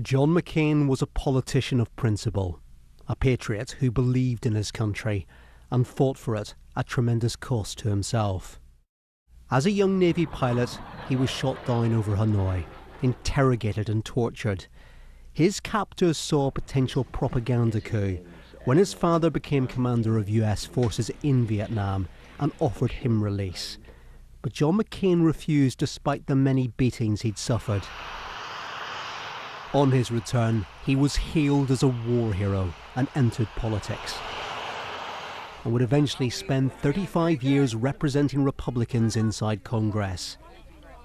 John McCain was a politician of principle, a patriot who believed in his country and fought for it at tremendous cost to himself. As a young Navy pilot, he was shot down over Hanoi, interrogated and tortured. His captors saw a potential propaganda coup when his father became commander of US forces in Vietnam and offered him release. But John McCain refused despite the many beatings he'd suffered. On his return, he was hailed as a war hero and entered politics, and would eventually spend 35 years representing Republicans inside Congress.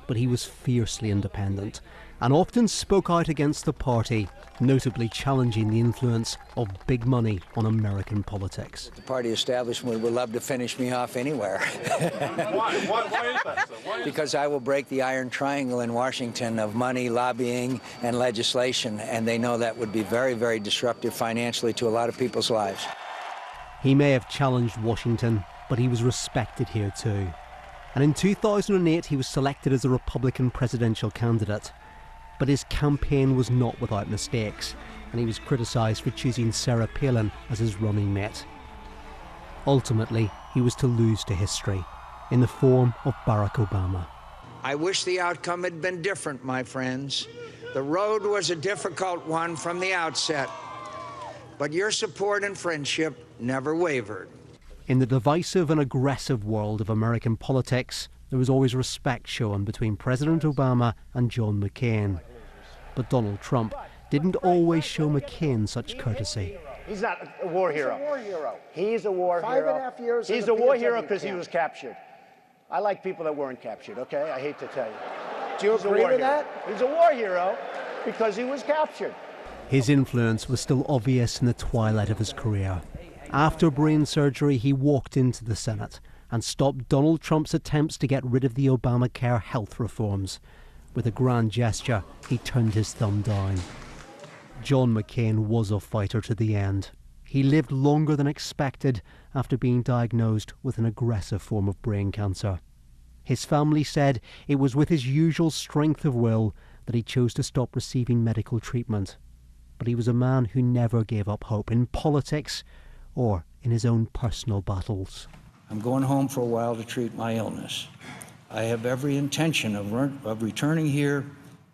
But he was fiercely independent and often spoke out against the party, notably challenging the influence of big money on American politics. The party establishment would love to finish me off anywhere. Why is that, sir? Why is Because I will break the iron triangle in Washington of money, lobbying, and legislation, and they know that would be very, very disruptive financially to a lot of people's lives. He may have challenged Washington, but he was respected here too. And in 2008, he was selected as a Republican presidential candidate. But his campaign was not without mistakes, and he was criticised for choosing Sarah Palin as his running mate. Ultimately, he was to lose to history in the form of Barack Obama. I wish the outcome had been different, my friends. The road was a difficult one from the outset, but your support and friendship never wavered. In the divisive and aggressive world of American politics, there was always respect shown between President Obama and John McCain. But Donald Trump didn't always show McCain such courtesy. He's not a war hero. He's a war hero. He's a war hero. 5.5 years. He's a war hero because he was captured. I like people that weren't captured, okay? I hate to tell you. Do you agree with that? He's a war hero because he was captured. His influence was still obvious in the twilight of his career. After brain surgery, he walked into the Senate and stopped Donald Trump's attempts to get rid of the Obamacare health reforms. With a grand gesture, he turned his thumb down. John McCain was a fighter to the end. He lived longer than expected after being diagnosed with an aggressive form of brain cancer. His family said it was with his usual strength of will that he chose to stop receiving medical treatment. But he was a man who never gave up hope in politics or in his own personal battles. I'm going home for a while to treat my illness. I have every intention of returning here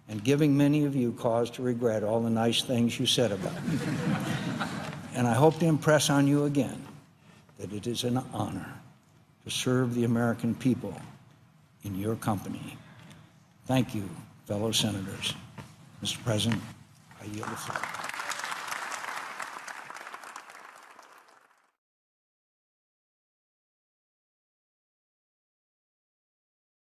and giving many of you cause to regret all the nice things you said about me. And I hope to impress on you again that it is an honor to serve the American people in your company. Thank you, fellow senators. Mr. President, I yield the floor.